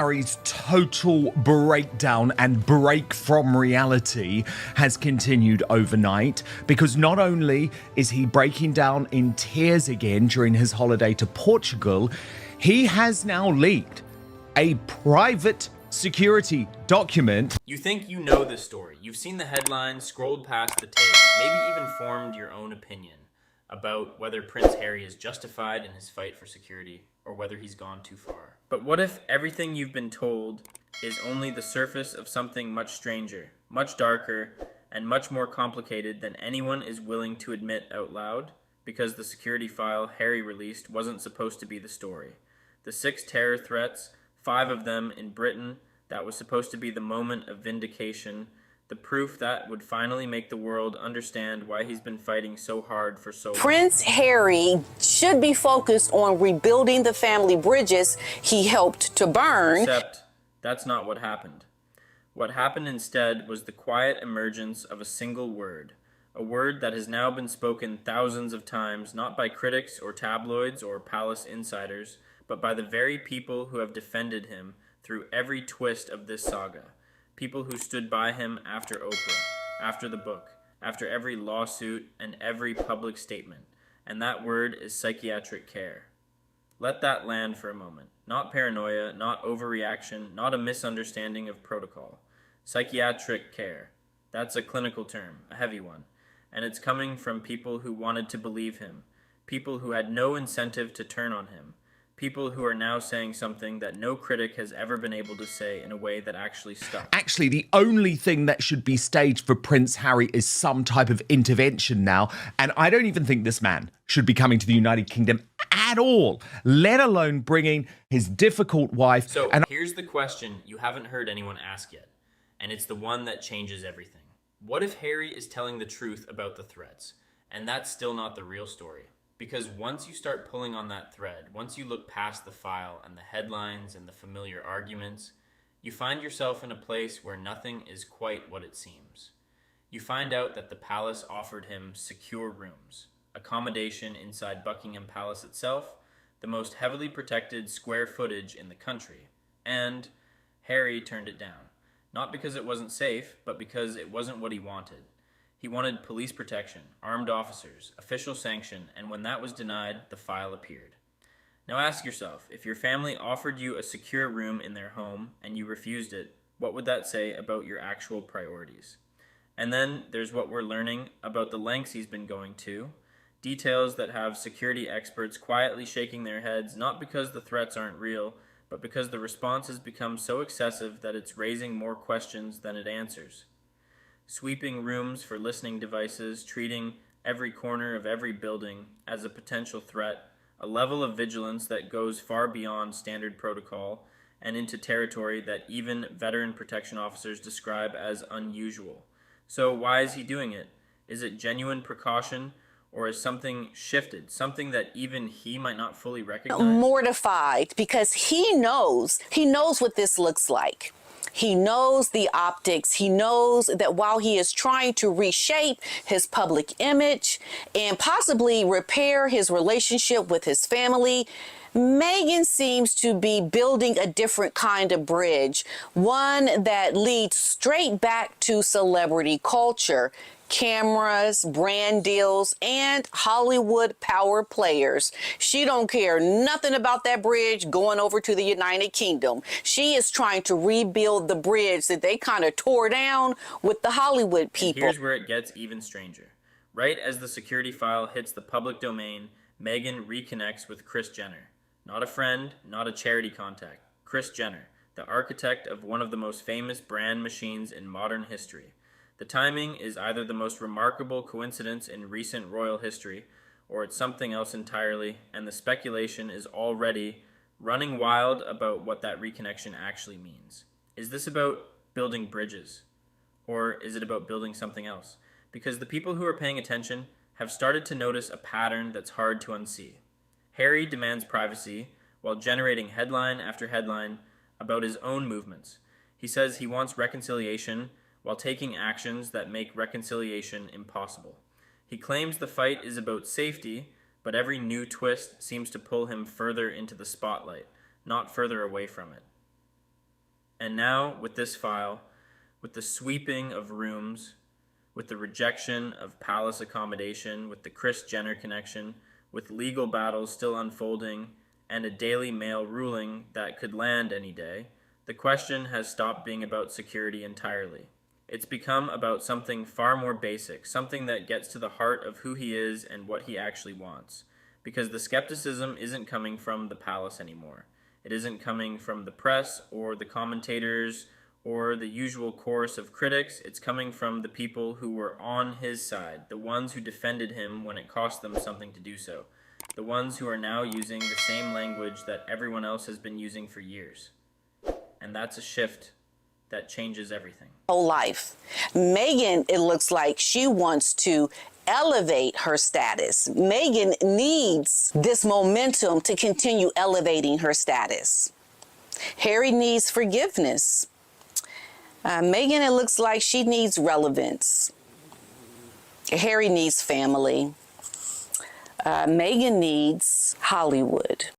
Harry's total breakdown and break from reality has continued overnight, because not only is he breaking down in tears again during his holiday to Portugal, he has now leaked a private security document. You think you know this story. You've seen the headlines, scrolled past the tape, maybe even formed your own opinion about whether Prince Harry is justified in his fight for security or whether he's gone too far. But what if everything you've been told is only the surface of something much stranger, much darker, and much more complicated than anyone is willing to admit out loud? Because the security file Harry released wasn't supposed to be the story. The 6 terror threats, 5 of them in Britain, that was supposed to be the moment of vindication, the proof that would finally make the world understand why he's been fighting so hard for so long. Prince Harry should be focused on rebuilding the family bridges he helped to burn. Except that's not what happened. What happened instead was the quiet emergence of a single word, a word that has now been spoken thousands of times, not by critics or tabloids or palace insiders, but by the very people who have defended him through every twist of this saga. People who stood by him after Oprah, after the book, after every lawsuit and every public statement. And that word is psychiatric care. Let that land for a moment. Not paranoia, not overreaction, not a misunderstanding of protocol. Psychiatric care. That's a clinical term, a heavy one. And it's coming from people who wanted to believe him, people who had no incentive to turn on him, people who are now saying something that no critic has ever been able to say in a way that actually stuck. Actually, the only thing that should be staged for Prince Harry is some type of intervention now. And I don't even think this man should be coming to the United Kingdom at all, let alone bringing his difficult wife. So here's the question you haven't heard anyone ask yet, and it's the one that changes everything. What if Harry is telling the truth about the threats, and that's still not the real story? Because once you start pulling on that thread, once you look past the file and the headlines and the familiar arguments, you find yourself in a place where nothing is quite what it seems. You find out that the palace offered him secure rooms, accommodation inside Buckingham Palace itself, the most heavily protected square footage in the country, and Harry turned it down. Not because it wasn't safe, but because it wasn't what he wanted. He wanted police protection, armed officers, official sanction, and when that was denied, the file appeared. Now ask yourself, if your family offered you a secure room in their home and you refused it, what would that say about your actual priorities? And then there's what we're learning about the lengths he's been going to, details that have security experts quietly shaking their heads, not because the threats aren't real, but because the response has become so excessive that it's raising more questions than it answers. Sweeping rooms for listening devices, treating every corner of every building as a potential threat, a level of vigilance that goes far beyond standard protocol and into territory that even veteran protection officers describe as unusual. So why is he doing it? Is it genuine precaution, or is something shifted, something that even he might not fully recognize? Mortified, because he knows what this looks like. He knows the optics. He knows that while he is trying to reshape his public image and possibly repair his relationship with his family, Meghan seems to be building a different kind of bridge, one that leads straight back to celebrity culture. Cameras, brand deals, and Hollywood power players. She don't care nothing about that bridge going over to the United Kingdom. She is trying to rebuild the bridge that they kind of tore down with the Hollywood people. And here's where it gets even stranger. Right as the security file hits the public domain, Meghan reconnects with Kris Jenner. Not a friend, not a charity contact. Kris Jenner, the architect of one of the most famous brand machines in modern history. The timing is either the most remarkable coincidence in recent royal history, or it's something else entirely, and the speculation is already running wild about what that reconnection actually means. Is this about building bridges? Or is it about building something else? Because the people who are paying attention have started to notice a pattern that's hard to unsee. Harry demands privacy while generating headline after headline about his own movements. He says he wants reconciliation while taking actions that make reconciliation impossible. He claims the fight is about safety, but every new twist seems to pull him further into the spotlight, not further away from it. And now, with this file, with the sweeping of rooms, with the rejection of palace accommodation, with the Kris Jenner connection, with legal battles still unfolding, and a Daily Mail ruling that could land any day, the question has stopped being about security entirely. It's become about something far more basic, something that gets to the heart of who he is and what he actually wants. Because the skepticism isn't coming from the palace anymore. It isn't coming from the press or the commentators or the usual chorus of critics. It's coming from the people who were on his side, the ones who defended him when it cost them something to do so, the ones who are now using the same language that everyone else has been using for years. And that's a shift that changes everything. Whole life. Meghan, it looks like she wants to elevate her status. Meghan needs this momentum to continue elevating her status. Harry needs forgiveness. Meghan, it looks like she needs relevance. Harry needs family. Meghan needs Hollywood.